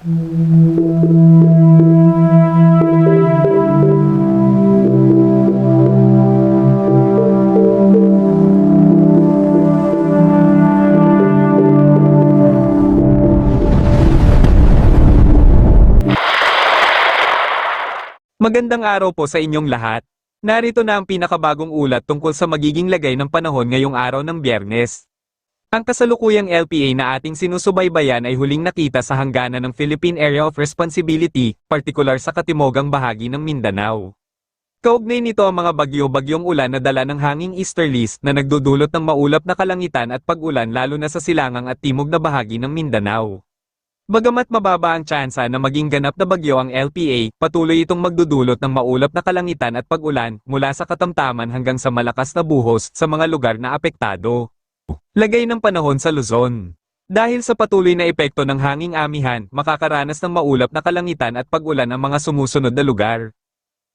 Magandang araw po sa inyong lahat. Narito na ang pinakabagong ulat tungkol sa magiging lagay ng panahon ngayong araw ng Biyernes. Ang kasalukuyang LPA na ating sinusubaybayan ay huling nakita sa hangganan ng Philippine Area of Responsibility, partikular sa katimugang bahagi ng Mindanao. Kaugnay nito ang mga bagyo-bagyong ulan na dala ng hanging easterlies na nagdudulot ng maulap na kalangitan at pag-ulan lalo na sa silangang at timog na bahagi ng Mindanao. Bagamat mababa ang tsansa na maging ganap na bagyo ang LPA, patuloy itong magdudulot ng maulap na kalangitan at pag-ulan mula sa katamtaman hanggang sa malakas na buhos sa mga lugar na apektado. Lagay ng panahon sa Luzon. Dahil sa patuloy na epekto ng hanging amihan, makakaranas ng maulap na kalangitan at pag-ulan ang mga sumusunod na lugar.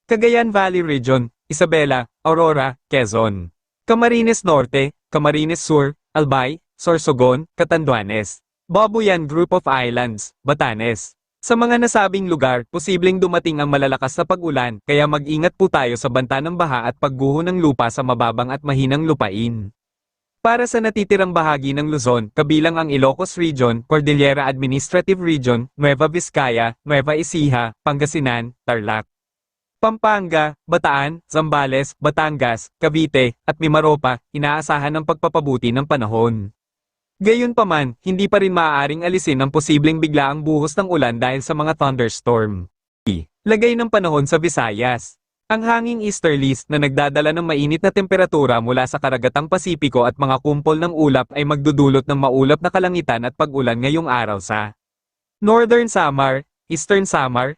Cagayan Valley Region, Isabela, Aurora, Quezon. Camarines Norte, Camarines Sur, Albay, Sorsogon, Catanduanes. Babuyan Group of Islands, Batanes. Sa mga nasabing lugar, posibleng dumating ang malalakas na pag-ulan, kaya mag-ingat po tayo sa banta ng baha at pagguho ng lupa sa mababang at mahinang lupain. Para sa natitirang bahagi ng Luzon, kabilang ang Ilocos Region, Cordillera Administrative Region, Nueva Vizcaya, Nueva Ecija, Pangasinan, Tarlac, Pampanga, Bataan, Zambales, Batangas, Cavite, at Mimaropa, inaasahan ang pagpapabuti ng panahon. Gayunpaman, hindi pa rin maaaring alisin ang posibleng biglaang buhos ng ulan dahil sa mga thunderstorm. Lagay ng panahon sa Visayas. Ang hanging easterlies na nagdadala ng mainit na temperatura mula sa karagatang Pasipiko at mga kumpol ng ulap ay magdudulot ng maulap na kalangitan at pag-ulan ngayong araw sa Northern Samar, Eastern Samar,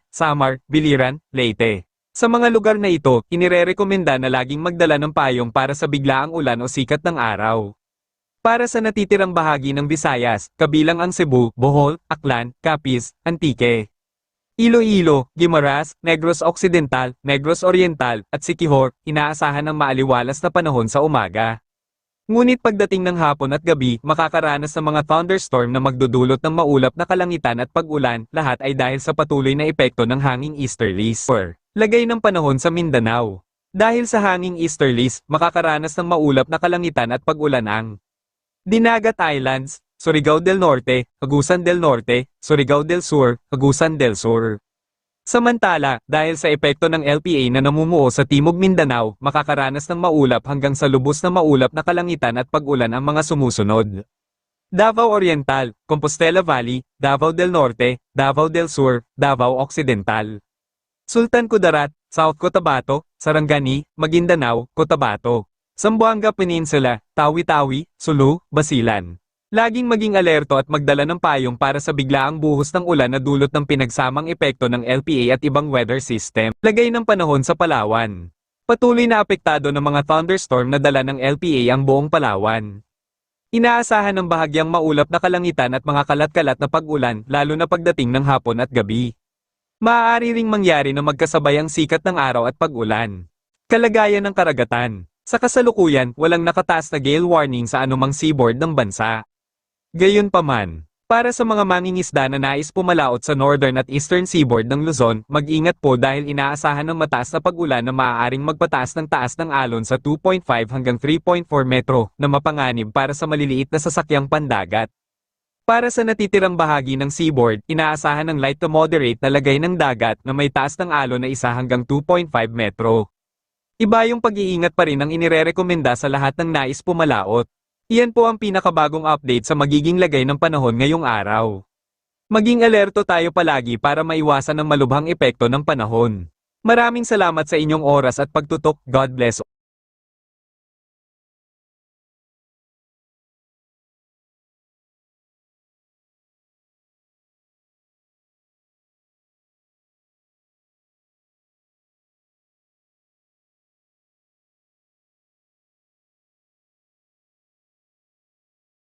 Biliran, Leyte. Sa mga lugar na ito, inirerekomenda na laging magdala ng payong para sa biglaang ulan o sikat ng araw. Para sa natitirang bahagi ng Visayas, kabilang ang Cebu, Bohol, Aklan, Capiz, Antique, Iloilo, Guimaras, Negros Occidental, Negros Oriental, at Siquijor, inaasahan ng maaliwalas na panahon sa umaga. Ngunit pagdating ng hapon at gabi, makakaranas ng mga thunderstorm na magdudulot ng maulap na kalangitan at pag-ulan, lahat ay dahil sa patuloy na epekto ng hanging easterlies. Lagay ng panahon sa Mindanao. Dahil sa hanging easterlies, makakaranas ng maulap na kalangitan at pag-ulan ang Dinagat Islands, Surigao del Norte, Agusan del Norte, Surigao del Sur, Agusan del Sur. Samantala, dahil sa epekto ng LPA na namumuo sa Timog Mindanao, makakaranas ng maulap hanggang sa lubos na maulap na kalangitan at pag-ulan ang mga sumusunod. Davao Oriental, Compostela Valley, Davao del Norte, Davao del Sur, Davao Occidental. Sultan Kudarat, South Cotabato, Sarangani, Maguindanao, Cotabato. Zamboanga Peninsula, Tawi-Tawi, Sulu, Basilan. Laging maging alerto at magdala ng payong para sa biglaang buhos ng ulan na dulot ng pinagsamang epekto ng LPA at ibang weather system. Lagay ng panahon sa Palawan. Patuloy na apektado ng mga thunderstorm na dala ng LPA ang buong Palawan. Inaasahan ng bahagyang maulap na kalangitan at mga kalat-kalat na pag-ulan lalo na pagdating ng hapon at gabi. Maaari ring mangyari na magkasabay ang sikat ng araw at pag-ulan. Kalagayan ng karagatan. Sa kasalukuyan, walang nakataas na gale warning sa anumang seaboard ng bansa. Gayunpaman, para sa mga mangingisda na nais pumalaot sa northern at eastern seaboard ng Luzon, mag-ingat po dahil inaasahan ng mataas na pag-ulan na maaaring magpataas ng taas ng alon sa 2.5 hanggang 3.4 metro na mapanganib para sa maliliit na sasakyang pandagat. Para sa natitirang bahagi ng seaboard, inaasahan ng light to moderate na lagay ng dagat na may taas ng alon na 1 hanggang 2.5 metro. Iba yung pag-iingat pa rin ang inirerekomenda sa lahat ng nais pumalaot. Iyan po ang pinakabagong update sa magiging lagay ng panahon ngayong araw. Maging alerto tayo palagi para maiwasan ang malubhang epekto ng panahon. Maraming salamat sa inyong oras at pagtutok. God bless.